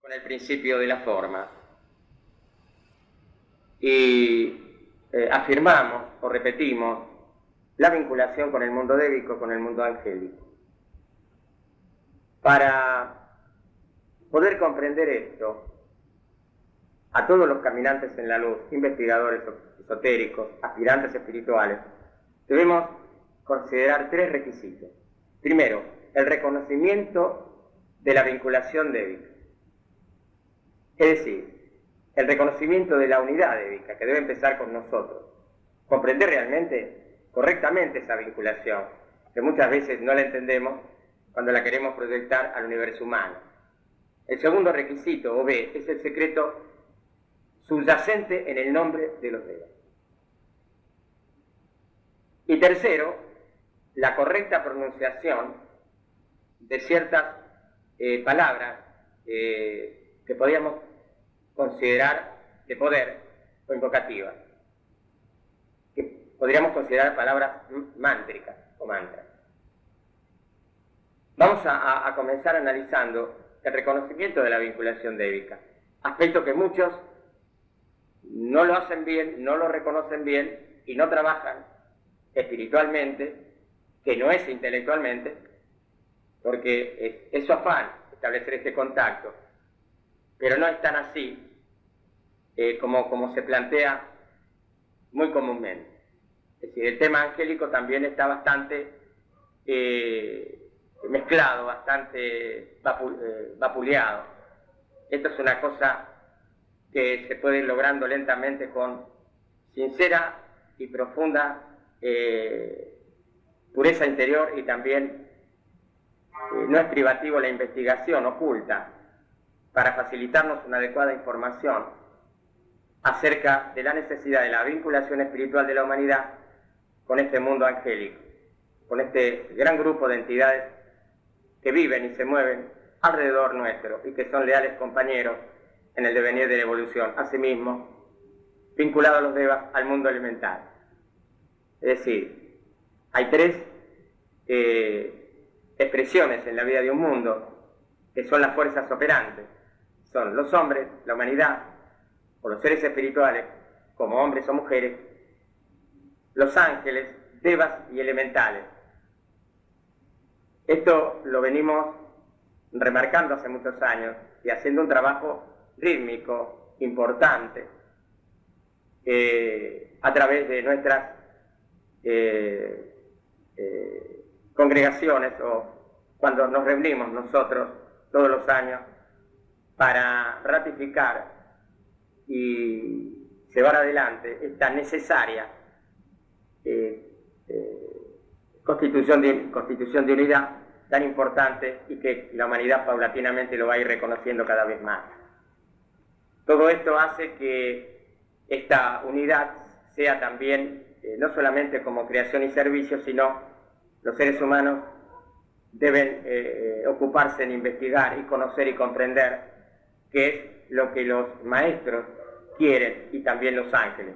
con el principio de la forma y afirmamos o repetimos la vinculación con el mundo débico, con el mundo angélico. Para poder comprender esto, a todos los caminantes en la luz, investigadores esotéricos, aspirantes espirituales, debemos considerar tres requisitos. Primero, el reconocimiento de la vinculación débica. Es decir, el reconocimiento de la unidad débica, que debe empezar con nosotros. Comprender realmente, correctamente esa vinculación, que muchas veces no la entendemos cuando la queremos proyectar al universo humano. El segundo requisito, o B, es el secreto subyacente en el nombre de los devas. Y tercero, la correcta pronunciación de ciertas palabras que podríamos considerar de poder o invocativas, que podríamos considerar palabras mántricas o mantras. Vamos a comenzar analizando el reconocimiento de la vinculación débica, aspecto que muchos no lo hacen bien, no lo reconocen bien y no trabajan espiritualmente, que no es intelectualmente, porque es su afán establecer este contacto, pero no es tan así como se plantea muy comúnmente. Es decir, el tema angélico también está bastante mezclado, bastante vapuleado. Esto es una cosa que se puede ir logrando lentamente con sincera y profunda pureza interior, y también no es privativo la investigación oculta para facilitarnos una adecuada información acerca de la necesidad de la vinculación espiritual de la humanidad con este mundo angélico, con este gran grupo de entidades que viven y se mueven alrededor nuestro y que son leales compañeros en el devenir de la evolución, asimismo vinculados a los devas al mundo elemental. Es decir, hay tres expresiones en la vida de un mundo que son las fuerzas operantes. Son los hombres, la humanidad, o los seres espirituales, como hombres o mujeres, los ángeles, devas y elementales. Esto lo venimos remarcando hace muchos años y haciendo un trabajo rítmico, importante, a través de nuestras congregaciones, o cuando nos reunimos nosotros todos los años para ratificar y llevar adelante esta necesaria constitución de unidad tan importante, y que la humanidad paulatinamente lo va a ir reconociendo cada vez más. Todo esto hace que esta unidad sea también, no solamente como creación y servicio, sino los seres humanos deben ocuparse en investigar y conocer y comprender qué es lo que los maestros quieren, y también los ángeles,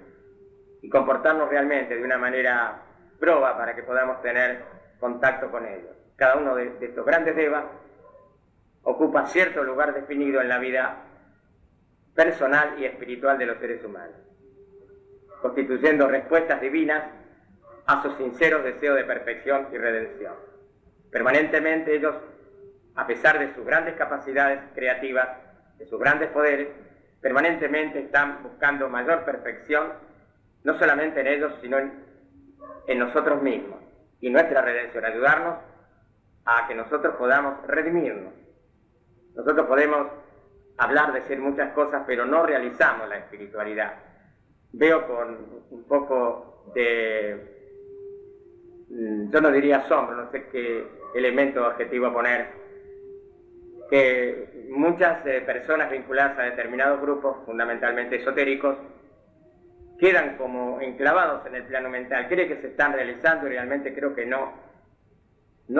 y comportarnos realmente de una manera proba para que podamos tener contacto con ellos. Cada uno de estos grandes devas ocupa cierto lugar definido en la vida personal y espiritual de los seres humanos, constituyendo respuestas divinas a sus sinceros deseos de perfección y redención. Permanentemente ellos, a pesar de sus grandes capacidades creativas, de sus grandes poderes, permanentemente están buscando mayor perfección, no solamente en ellos, sino en nosotros mismos, y nuestra redención, ayudarnos a que nosotros podamos redimirnos. Nosotros podemos hablar, decir muchas cosas, pero no realizamos la espiritualidad. Veo con un poco de, yo no diría asombro, no sé qué elemento adjetivo poner, que muchas personas vinculadas a determinados grupos, fundamentalmente esotéricos, quedan como enclavados en el plano mental. Creen que se están realizando y realmente creo que no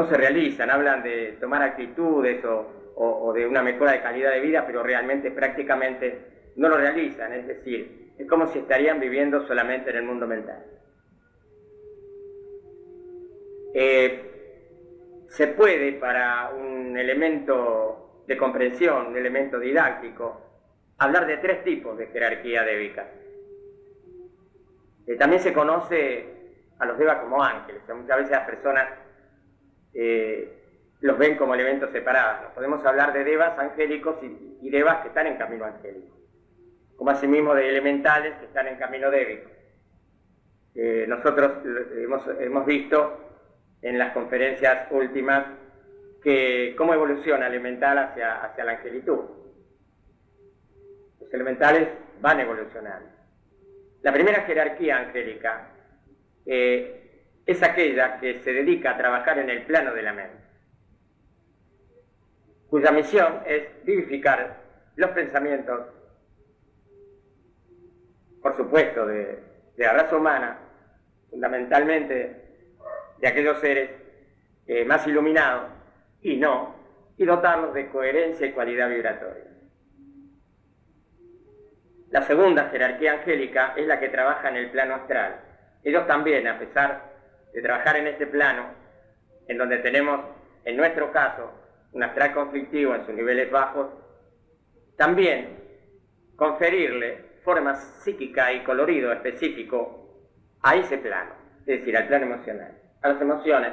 se realizan. Hablan de tomar actitudes o de una mejora de calidad de vida, pero realmente prácticamente no lo realizan. Es decir, es como si estarían viviendo solamente en el mundo mental. Se puede, para un elemento de comprensión, un elemento didáctico, hablar de 3 tipos de jerarquía débica. También se conoce a los devas como ángeles. Muchas veces las personas los ven como elementos separados. ¿No? Podemos hablar de devas angélicos y devas que están en camino angélico, como asimismo de elementales que están en camino débico. Nosotros hemos visto en las conferencias últimas que cómo evoluciona el elemental hacia la angelitud. Los elementales van evolucionando. La primera jerarquía angélica es aquella que se dedica a trabajar en el plano de la mente, cuya misión es vivificar los pensamientos, por supuesto, de la raza humana, fundamentalmente de aquellos seres más iluminados, y dotarlos de coherencia y cualidad vibratoria. La segunda jerarquía angélica es la que trabaja en el plano astral. Ellos también, a pesar de trabajar en este plano, en donde tenemos, en nuestro caso, un astral conflictivo en sus niveles bajos, también conferirle forma psíquica y colorido específico a ese plano, es decir, al plano emocional, a las emociones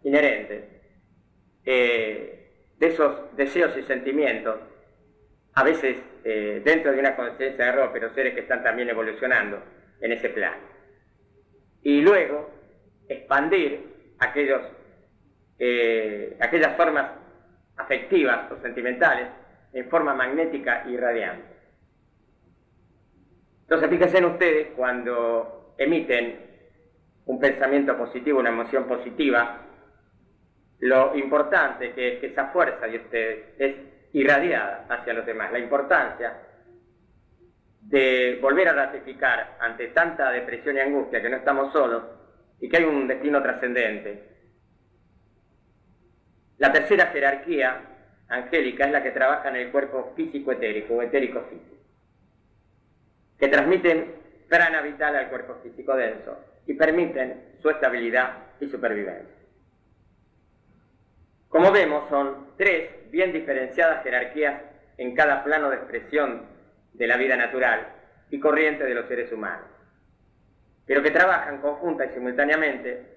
inherentes de esos deseos y sentimientos, a veces dentro de una conciencia de error, pero seres que están también evolucionando en ese plano. Y luego expandir aquellas formas afectivas o sentimentales en forma magnética y radiante. Entonces, fíjense en ustedes, cuando emiten un pensamiento positivo, una emoción positiva, lo importante que es que esa fuerza de ustedes es irradiada hacia los demás. La importancia de volver a ratificar ante tanta depresión y angustia que no estamos solos y que hay un destino trascendente. La tercera jerarquía angélica es la que trabaja en el cuerpo físico-etérico o etérico-físico, que transmiten prana vital al cuerpo físico denso y permiten su estabilidad y supervivencia. Como vemos, son 3 bien diferenciadas jerarquías en cada plano de expresión de la vida natural y corriente de los seres humanos, pero que trabajan conjunta y simultáneamente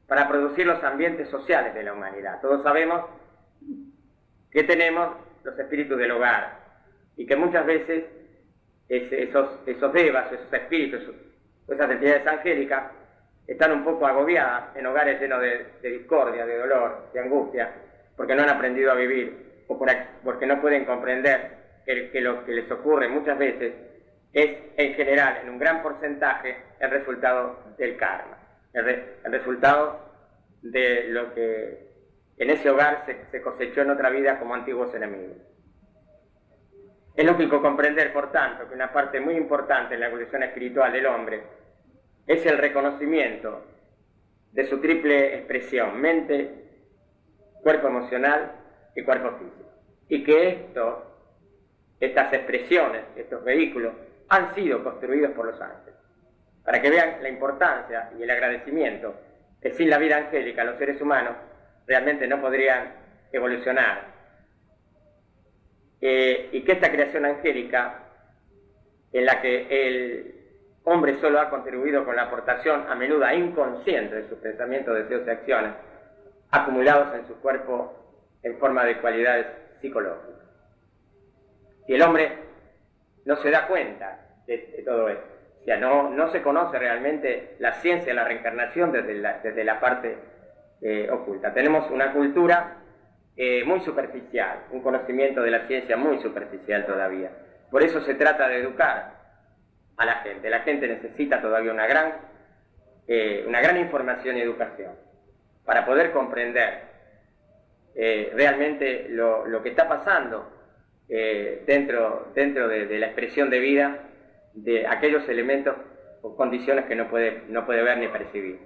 para producir los ambientes sociales de la humanidad. Todos sabemos que tenemos los espíritus del hogar y que muchas veces esos devas, esos espíritus, esas entidades angélicas están un poco agobiadas en hogares llenos de discordia, de dolor, de angustia, porque no han aprendido a vivir o porque no pueden comprender que lo que les ocurre muchas veces es, en general, en un gran porcentaje, el resultado del karma, el resultado de lo que en ese hogar se cosechó en otra vida como antiguos enemigos. Es lógico comprender, por tanto, que una parte muy importante en la evolución espiritual del hombre es el reconocimiento de su triple expresión: mente, cuerpo emocional y cuerpo físico. Y que estas expresiones, estos vehículos, han sido construidos por los ángeles. Para que vean la importancia y el agradecimiento que sin la vida angélica los seres humanos realmente no podrían evolucionar. Y que esta creación angélica, en la que el hombre solo ha contribuido con la aportación a menudo inconsciente de sus pensamientos, deseos y acciones, acumulados en su cuerpo en forma de cualidades psicológicas. Si el hombre no se da cuenta de todo esto, o sea, no se conoce realmente la ciencia de la reencarnación desde la parte oculta. Tenemos una cultura muy superficial, un conocimiento de la ciencia muy superficial todavía. Por eso se trata de educar a la gente. La gente necesita todavía una gran información y educación para poder comprender realmente lo que está pasando dentro de la expresión de vida de aquellos elementos o condiciones que no puede ver ni percibir.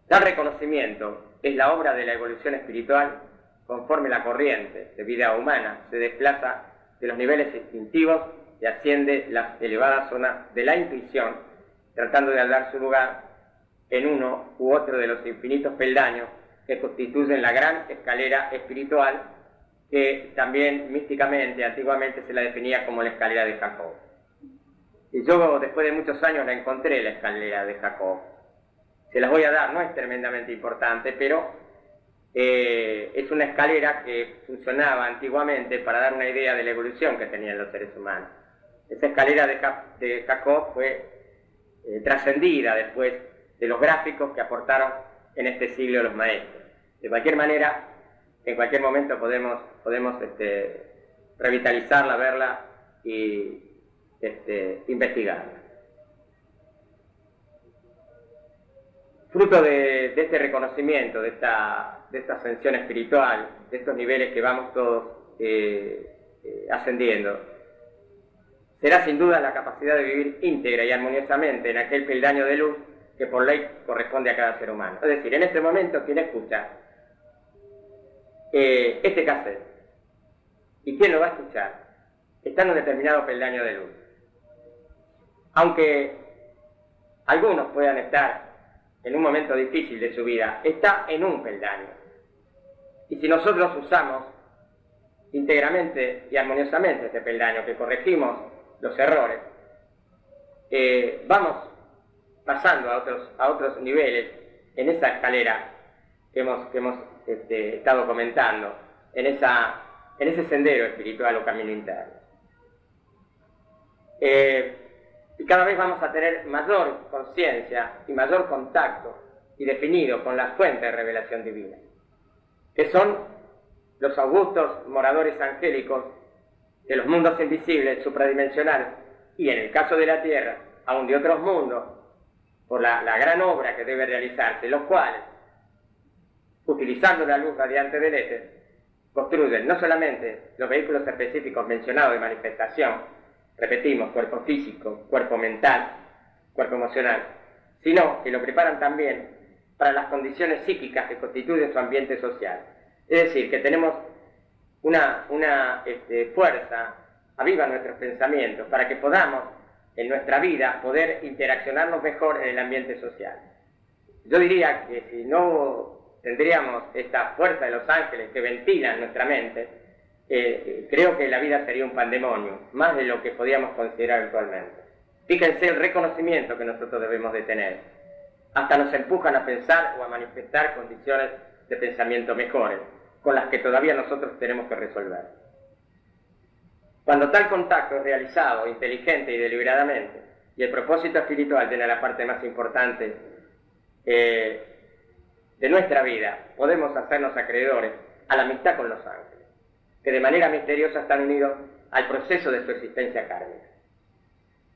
Tal reconocimiento es la obra de la evolución espiritual conforme la corriente de vida humana se desplaza de los niveles instintivos y asciende las elevadas zonas de la intuición, tratando de dar su lugar en uno u otro de los infinitos peldaños que constituyen la gran escalera espiritual que también místicamente, antiguamente se la definía como la escalera de Jacob. Y yo después de muchos años la encontré, la escalera de Jacob. Se las voy a dar, no es tremendamente importante, pero es una escalera que funcionaba antiguamente para dar una idea de la evolución que tenían los seres humanos. Esa escalera de Jacob fue trascendida después de los gráficos que aportaron en este siglo los maestros. De cualquier manera, en cualquier momento podemos revitalizarla, verla y investigarla. Fruto de este reconocimiento, de esta ascensión espiritual, de estos niveles que vamos todos ascendiendo, será sin duda la capacidad de vivir íntegra y armoniosamente en aquel peldaño de luz que por ley corresponde a cada ser humano. Es decir, en este momento, quien escucha este cassette y quien lo va a escuchar está en un determinado peldaño de luz. Aunque algunos puedan estar en un momento difícil de su vida, está en un peldaño. Y si nosotros usamos íntegramente y armoniosamente este peldaño, que corregimos los errores, vamos pasando a otros niveles en esa escalera que hemos estado comentando, en ese sendero espiritual o camino interno. Y cada vez vamos a tener mayor conciencia y mayor contacto y definido con la fuente de revelación divina, que son los augustos moradores angélicos de los mundos invisibles, supradimensionales, y en el caso de la Tierra, aún de otros mundos, por la gran obra que debe realizarse, los cuales, utilizando la luz radiante del éter, construyen no solamente los vehículos específicos mencionados de manifestación, repetimos, cuerpo físico, cuerpo mental, cuerpo emocional, sino que lo preparan también para las condiciones psíquicas que constituyen su ambiente social. Es decir, que tenemos una fuerza, aviva nuestros pensamientos, para que podamos, en nuestra vida, poder interaccionarnos mejor en el ambiente social. Yo diría que si no tendríamos esta fuerza de los ángeles que ventilan nuestra mente, creo que la vida sería un pandemonio, más de lo que podíamos considerar actualmente. Fíjense el reconocimiento que nosotros debemos de tener. Hasta nos empujan a pensar o a manifestar condiciones de pensamiento mejores, con las que todavía nosotros tenemos que resolver. Cuando tal contacto es realizado inteligente y deliberadamente, y el propósito espiritual tiene la parte más importante de nuestra vida, podemos hacernos acreedores a la amistad con los ángeles, que de manera misteriosa están unidos al proceso de su existencia kármica.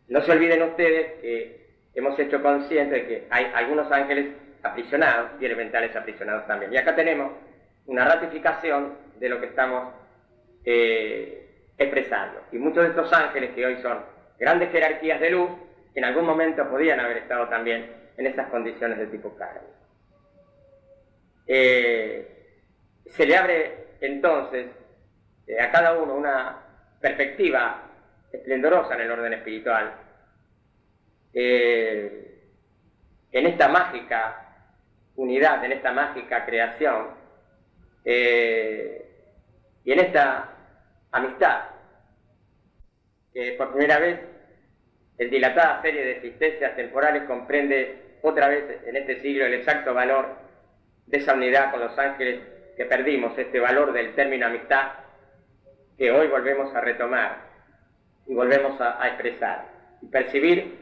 No se olviden ustedes que hemos hecho consciente de que hay algunos ángeles aprisionados y elementales aprisionados también. Y acá tenemos una ratificación de lo que estamos expresando. Y muchos de estos ángeles, que hoy son grandes jerarquías de luz, en algún momento podían haber estado también en esas condiciones de tipo kármico. Se le abre entonces a cada uno una perspectiva esplendorosa en el orden espiritual, en esta mágica unidad, en esta mágica creación, y en esta amistad, que por primera vez en dilatada serie de existencias temporales comprende otra vez en este siglo el exacto valor de esa unidad con los ángeles que perdimos, este valor del término amistad que hoy volvemos a retomar y volvemos a expresar, y percibir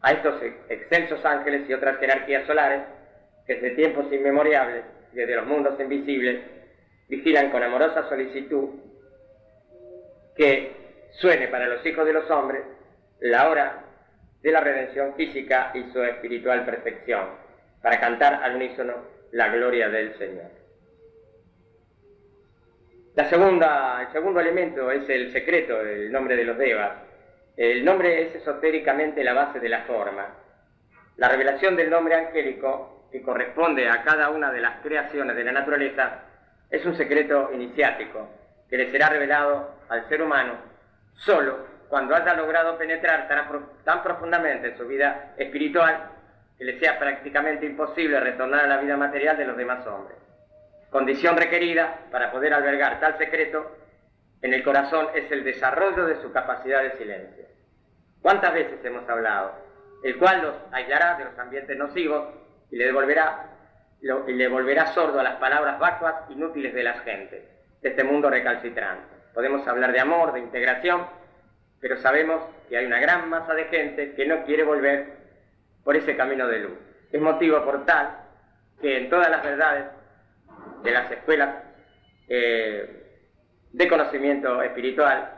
a estos excelsos ángeles y otras jerarquías solares que desde tiempos inmemorables, desde los mundos invisibles, vigilan con amorosa solicitud que suene para los hijos de los hombres la hora de la redención física y su espiritual perfección, para cantar al unísono la gloria del Señor. El segundo elemento es el secreto, el nombre de los devas. El nombre es esotéricamente la base de la forma. La revelación del nombre angélico, que corresponde a cada una de las creaciones de la naturaleza, es un secreto iniciático que le será revelado al ser humano solo cuando haya logrado penetrar tan profundamente en su vida espiritual que le sea prácticamente imposible retornar a la vida material de los demás hombres. condición requerida para poder albergar tal secreto en el corazón es el desarrollo de su capacidad de silencio. ¿Cuántas veces hemos hablado? El cual los aislará de los ambientes nocivos y le volverá sordo a las palabras vacuas inútiles de las gentes, de este mundo recalcitrante. Podemos hablar de amor, de integración, pero sabemos que hay una gran masa de gente que no quiere volver por ese camino de luz. Es motivo por tal que en todas las verdades de las escuelas de conocimiento espiritual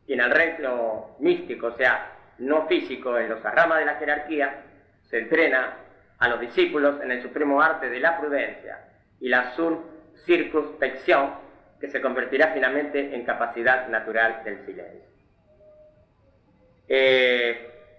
y en el reino místico, o sea, no físico, en los ramas de la jerarquía, se entrena a los discípulos en el supremo arte de la prudencia y la circunspección, que se convertirá finalmente en capacidad natural del silencio.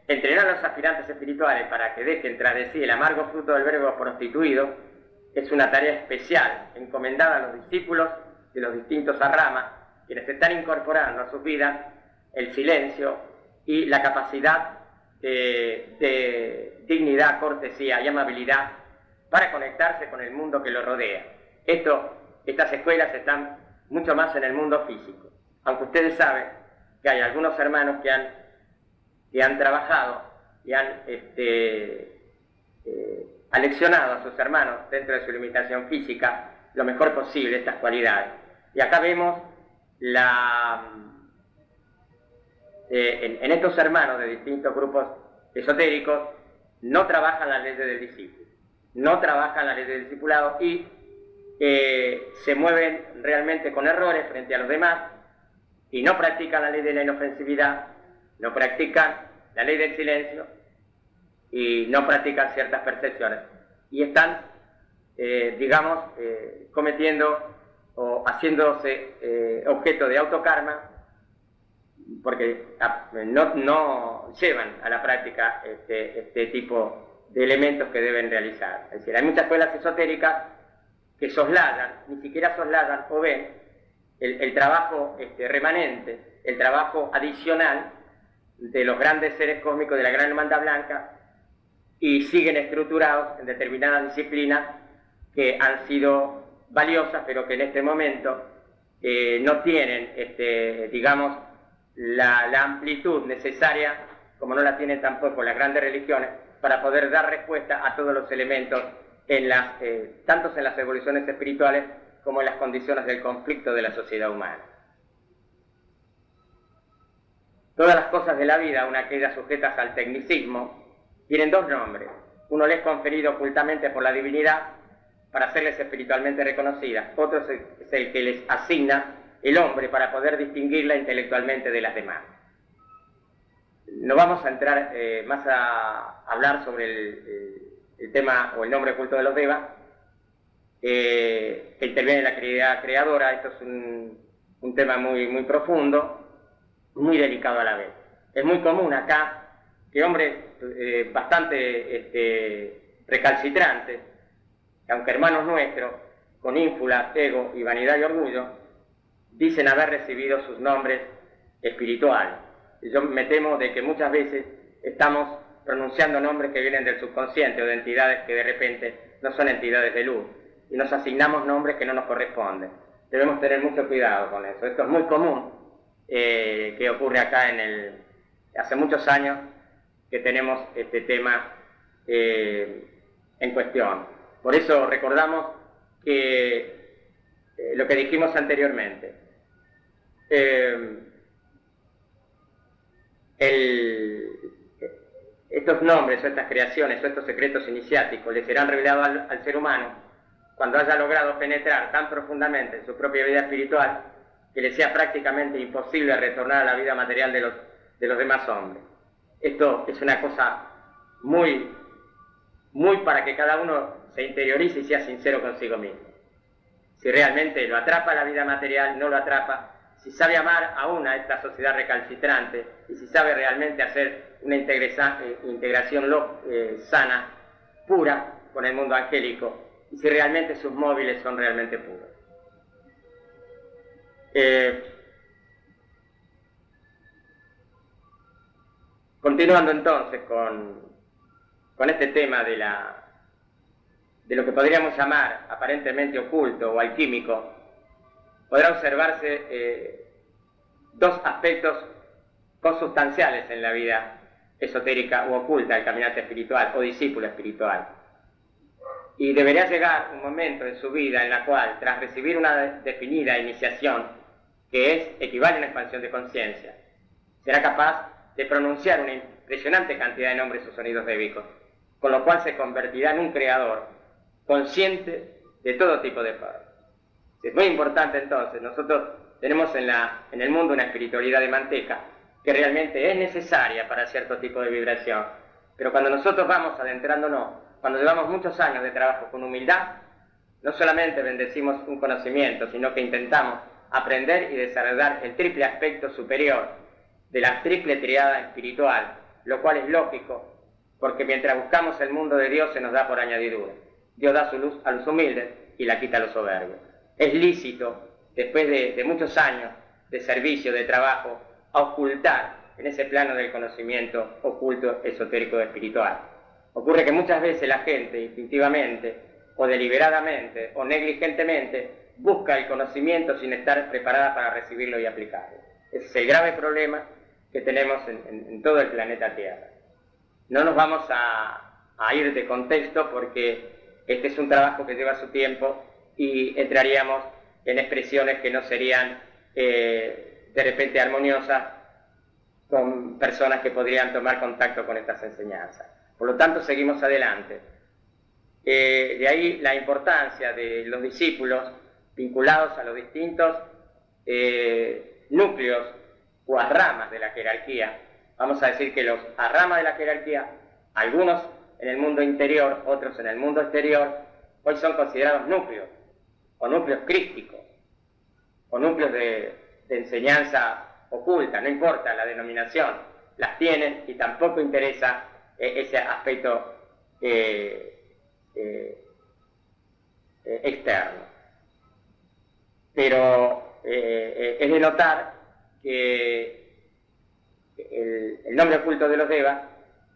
Entrenar a los aspirantes espirituales para que dejen tras de sí el amargo fruto del verbo prostituido es una tarea especial encomendada a los discípulos de los distintos ramas, quienes están incorporando a sus vidas el silencio y la capacidad de dignidad, cortesía y amabilidad para conectarse con el mundo que los rodea. Estas escuelas están mucho más en el mundo físico, aunque ustedes saben que hay algunos hermanos que han trabajado y han aleccionado a sus hermanos dentro de su limitación física lo mejor posible estas cualidades. Y acá vemos en estos hermanos de distintos grupos esotéricos no trabajan la ley del discípulo, no trabajan la ley del discipulado y se mueven realmente con errores frente a los demás y no practican la ley de la inofensividad, no practican la ley del silencio y no practican ciertas percepciones y están, cometiendo o haciéndose objeto de autokarma porque no llevan a la práctica este tipo de elementos que deben realizar. Es decir, hay muchas escuelas esotéricas que soslayan, ni siquiera soslayan o ven el trabajo remanente, el trabajo adicional de los grandes seres cósmicos de la Gran Hermandad Blanca y siguen estructurados en determinadas disciplinas que han sido valiosas, pero que en este momento no tienen, la amplitud necesaria, como no la tienen tampoco las grandes religiones, para poder dar respuesta a todos los elementos, tanto en las evoluciones espirituales como en las condiciones del conflicto de la sociedad humana. Todas las cosas de la vida, aun aquellas sujetas al tecnicismo, tienen dos nombres. Uno les es conferido ocultamente por la divinidad para hacerles espiritualmente reconocidas. Otro es el que les asigna el hombre para poder distinguirla intelectualmente de las demás. No vamos a entrar más a hablar sobre el tema o el nombre oculto de los devas, que interviene en la actividad creadora. Esto es un tema muy, muy profundo, muy delicado a la vez. Es muy común acá que hombres bastante recalcitrantes, aunque hermanos nuestros, con ínfula, ego y vanidad y orgullo, dicen haber recibido sus nombres espirituales. Y yo me temo de que muchas veces estamos pronunciando nombres que vienen del subconsciente o de entidades que de repente no son entidades de luz y nos asignamos nombres que no nos corresponden. Debemos tener mucho cuidado con eso. Esto es muy común, que ocurre acá hace muchos años que tenemos este tema en cuestión. Por eso recordamos que lo que dijimos anteriormente, estos nombres o estas creaciones o estos secretos iniciáticos le serán revelados al ser humano cuando haya logrado penetrar tan profundamente en su propia vida espiritual que le sea prácticamente imposible retornar a la vida material de los demás hombres. Esto es una cosa muy, muy para que cada uno se interiorice y sea sincero consigo mismo. Si realmente lo atrapa la vida material, no lo atrapa, si sabe amar aún a esta sociedad recalcitrante y si sabe realmente hacer una integración sana, pura, con el mundo angélico, y si realmente sus móviles son realmente puros. Continuando entonces con este tema de de lo que podríamos llamar aparentemente oculto o alquímico, podrá observarse dos aspectos consustanciales en la vida esotérica u oculta del caminante espiritual o discípulo espiritual. Y debería llegar un momento en su vida en la cual, tras recibir una definida iniciación, que equivale a una expansión de conciencia, será capaz de pronunciar una impresionante cantidad de nombres o sonidos débicos, con lo cual se convertirá en un creador consciente de todo tipo de formas. Es muy importante entonces, nosotros tenemos en el mundo una espiritualidad de manteca que realmente es necesaria para cierto tipo de vibración, pero cuando nosotros vamos adentrándonos, cuando llevamos muchos años de trabajo con humildad, no solamente bendecimos un conocimiento, sino que intentamos aprender y desarrollar el triple aspecto superior de la triple triada espiritual, lo cual es lógico, porque mientras buscamos el mundo de Dios se nos da por añadidura. Dios da su luz a los humildes y la quita a los soberbios. Es lícito, después de muchos años de servicio, de trabajo, ocultar en ese plano del conocimiento oculto, esotérico, espiritual. Ocurre que muchas veces la gente, instintivamente, o deliberadamente, o negligentemente, busca el conocimiento sin estar preparada para recibirlo y aplicarlo. Ese es el grave problema que tenemos en todo el planeta Tierra. No nos vamos a ir de contexto porque este es un trabajo que lleva su tiempo y entraríamos en expresiones que no serían de repente armoniosas con personas que podrían tomar contacto con estas enseñanzas. Por lo tanto, seguimos adelante. De ahí la importancia de los discípulos vinculados a los distintos núcleos o a ramas de la jerarquía. Vamos a decir que los a ramas de la jerarquía, algunos en el mundo interior, otros en el mundo exterior, hoy son considerados núcleos, o núcleos crísticos, o núcleos de enseñanza oculta, no importa la denominación, las tienen y tampoco interesa ese aspecto externo. Pero es de notar que el nombre oculto de los devas,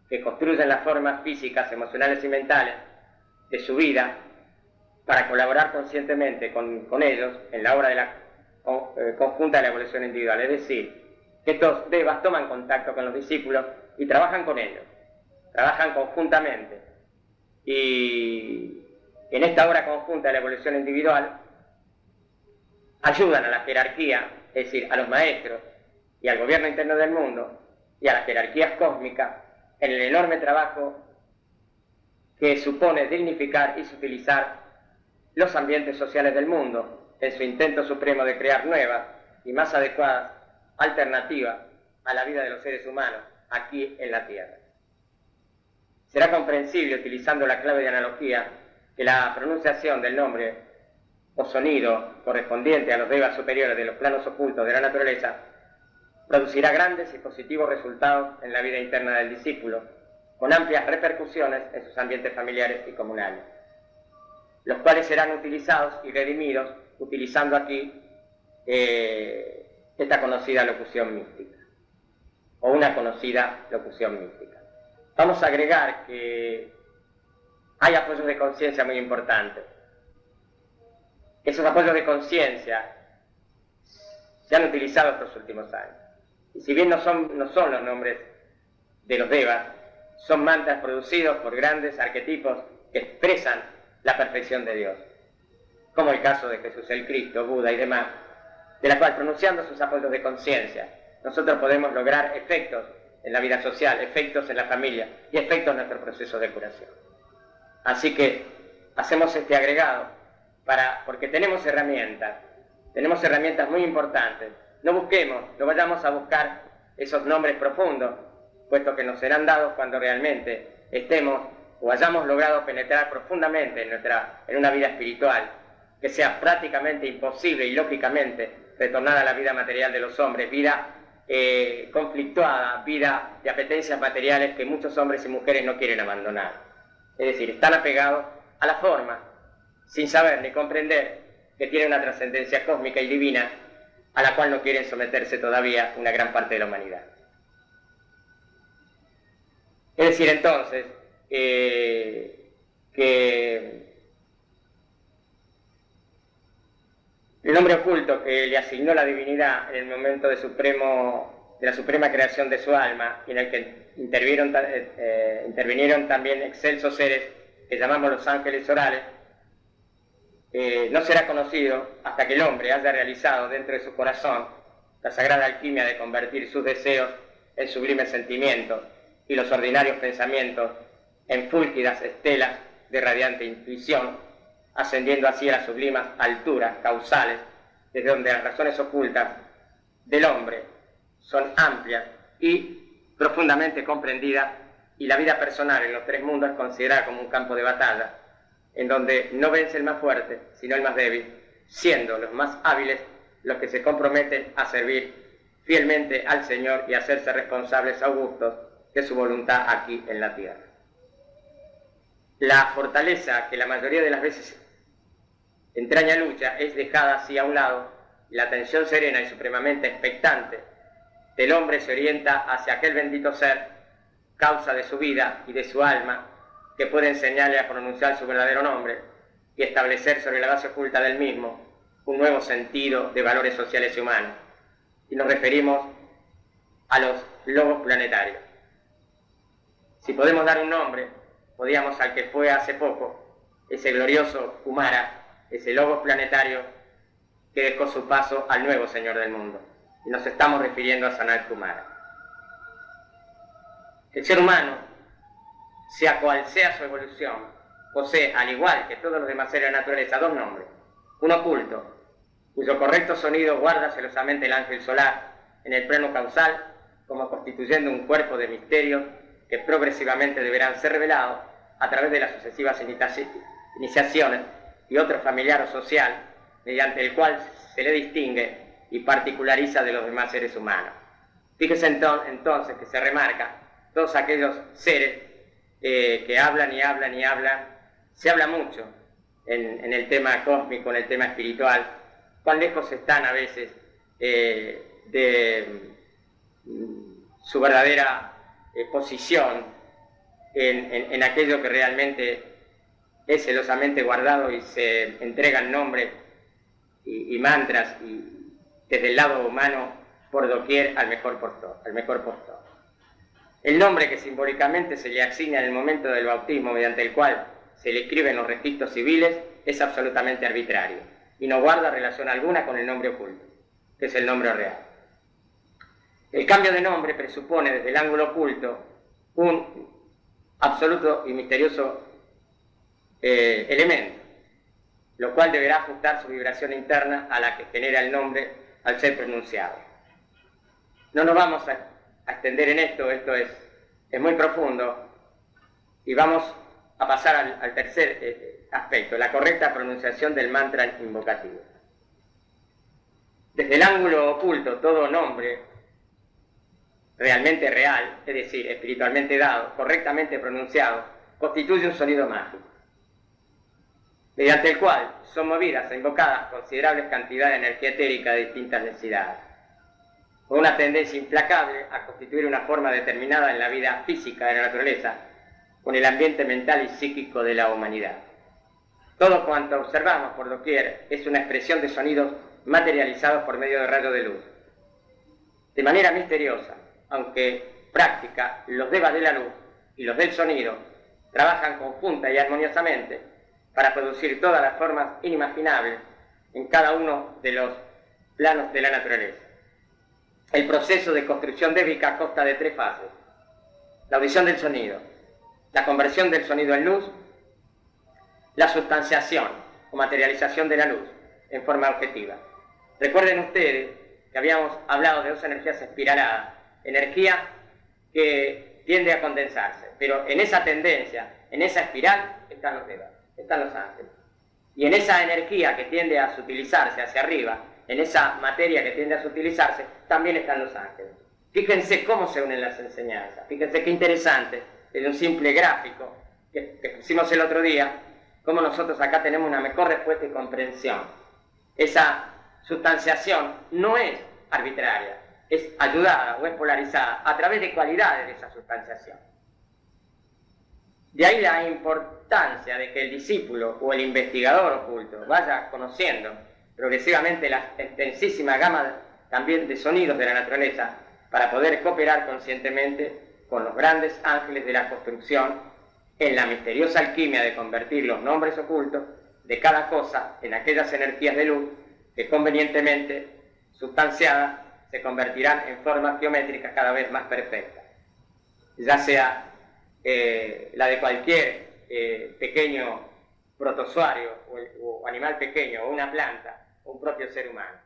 que construyen las formas físicas, emocionales y mentales de su vida para colaborar conscientemente con ellos en la obra de la conjunta de la evolución individual. Es decir, que estos devas toman contacto con los discípulos y trabajan con ellos, trabajan conjuntamente. Y en esta obra conjunta de la evolución individual ayudan a la jerarquía, es decir, a los maestros y al gobierno interno del mundo y a las jerarquías cósmicas en el enorme trabajo que supone dignificar y sutilizar los ambientes sociales del mundo en su intento supremo de crear nuevas y más adecuadas alternativas a la vida de los seres humanos aquí en la Tierra. Será comprensible, utilizando la clave de analogía, que la pronunciación del nombre o sonido correspondiente a los devas superiores de los planos ocultos de la naturaleza producirá grandes y positivos resultados en la vida interna del discípulo, con amplias repercusiones en sus ambientes familiares y comunales, los cuales serán utilizados y redimidos utilizando aquí esta conocida locución mística, o una conocida locución mística. Vamos a agregar que hay apoyos de conciencia muy importantes. Esos apoyos de conciencia se han utilizado estos últimos años. Y si bien no son los nombres de los devas, son mantras producidos por grandes arquetipos que expresan la perfección de Dios, como el caso de Jesús el Cristo, Buda y demás, de la cual, pronunciando sus apoyos de conciencia, nosotros podemos lograr efectos en la vida social, efectos en la familia y efectos en nuestro proceso de curación. Así que hacemos este agregado porque tenemos herramientas muy importantes. No vayamos a buscar esos nombres profundos, puesto que nos serán dados cuando realmente estemos o hayamos logrado penetrar profundamente en una vida espiritual, que sea prácticamente imposible y lógicamente retornar a la vida material de los hombres, vida conflictuada, vida de apetencias materiales que muchos hombres y mujeres no quieren abandonar. Es decir, están apegados a la forma, sin saber ni comprender que tiene una trascendencia cósmica y divina a la cual no quieren someterse todavía una gran parte de la humanidad. Es decir, entonces, que El nombre oculto que le asignó la divinidad en el momento de la suprema creación de su alma, y en el que intervinieron también excelsos seres que llamamos los ángeles orales, no será conocido hasta que el hombre haya realizado dentro de su corazón la sagrada alquimia de convertir sus deseos en sublimes sentimientos y los ordinarios pensamientos en fúlgidas estelas de radiante intuición, ascendiendo así a las sublimes alturas causales, desde donde las razones ocultas del hombre son amplias y profundamente comprendidas, y la vida personal en los tres mundos es considerada como un campo de batalla, en donde no vence el más fuerte, sino el más débil, siendo los más hábiles los que se comprometen a servir fielmente al Señor y a hacerse responsables augustos de su voluntad aquí en la tierra. La fortaleza que la mayoría de las veces entraña lucha es dejada así a un lado, y la atención serena y supremamente expectante del hombre se orienta hacia aquel bendito ser, causa de su vida y de su alma, que puede enseñarle a pronunciar su verdadero nombre y establecer sobre la base oculta del mismo un nuevo sentido de valores sociales y humanos. Y nos referimos a los logos planetarios. Si podemos dar un nombre, podíamos al que fue hace poco, ese glorioso Kumara, ese logos planetario que dejó su paso al nuevo Señor del mundo. Y nos estamos refiriendo a Sanat Kumara. El ser humano, sea cual sea su evolución, posee, al igual que todos los demás seres de la naturaleza, dos nombres. Un oculto, cuyo correcto sonido guarda celosamente el ángel solar en el plano causal, como constituyendo un cuerpo de misterios que progresivamente deberán ser revelados a través de las sucesivas iniciaciones y otro familiar o social, mediante el cual se le distingue y particulariza de los demás seres humanos. Fíjese entonces que se remarca todos aquellos seres que hablan y hablan y hablan. Se habla mucho en el tema cósmico, en el tema espiritual, cuán lejos están a veces de su verdadera posición en aquello que realmente es celosamente guardado, y se entregan nombres y mantras y desde el lado humano por doquier al mejor postor. El nombre que simbólicamente se le asigna en el momento del bautismo, mediante el cual se le escriben los registros civiles, es absolutamente arbitrario y no guarda relación alguna con el nombre oculto, que es el nombre real. El cambio de nombre presupone desde el ángulo oculto un absoluto y misterioso elemento, lo cual deberá ajustar su vibración interna a la que genera el nombre al ser pronunciado. No nos vamos a extender en esto es muy profundo, y vamos a pasar al tercer aspecto, la correcta pronunciación del mantra invocativo. Desde el ángulo oculto, todo nombre realmente real, es decir, espiritualmente dado, correctamente pronunciado, constituye un sonido mágico, mediante el cual son movidas e invocadas considerables cantidades de energía etérica de distintas densidades, con una tendencia implacable a constituir una forma determinada en la vida física de la naturaleza, con el ambiente mental y psíquico de la humanidad. Todo cuanto observamos por doquier es una expresión de sonidos materializados por medio de rayos de luz. De manera misteriosa, aunque práctica, los devas de la luz y los del sonido trabajan conjunta y armoniosamente para producir todas las formas inimaginables en cada uno de los planos de la naturaleza. El proceso de construcción débica consta de tres fases: la audición del sonido, la conversión del sonido en luz, la sustanciación o materialización de la luz en forma objetiva. Recuerden ustedes que habíamos hablado de dos energías espiraladas, energía que tiende a condensarse, pero en esa tendencia, en esa espiral, están los devas, están los ángeles. Y en esa energía que tiende a sutilizarse hacia arriba, en esa materia que tiende a sutilizarse, también están los ángeles. Fíjense cómo se unen las enseñanzas, fíjense qué interesante, en un simple gráfico que pusimos el otro día, cómo nosotros acá tenemos una mejor respuesta y comprensión. Esa sustanciación no es arbitraria, es ayudada o es polarizada a través de cualidades de esa sustanciación. De ahí la importancia de que el discípulo o el investigador oculto vaya conociendo progresivamente la extensísima gama también de sonidos de la naturaleza para poder cooperar conscientemente con los grandes ángeles de la construcción en la misteriosa alquimia de convertir los nombres ocultos de cada cosa en aquellas energías de luz que convenientemente sustanciadas se convertirán en formas geométricas cada vez más perfectas, ya sea la de cualquier pequeño protozoario o animal pequeño o una planta o un propio ser humano.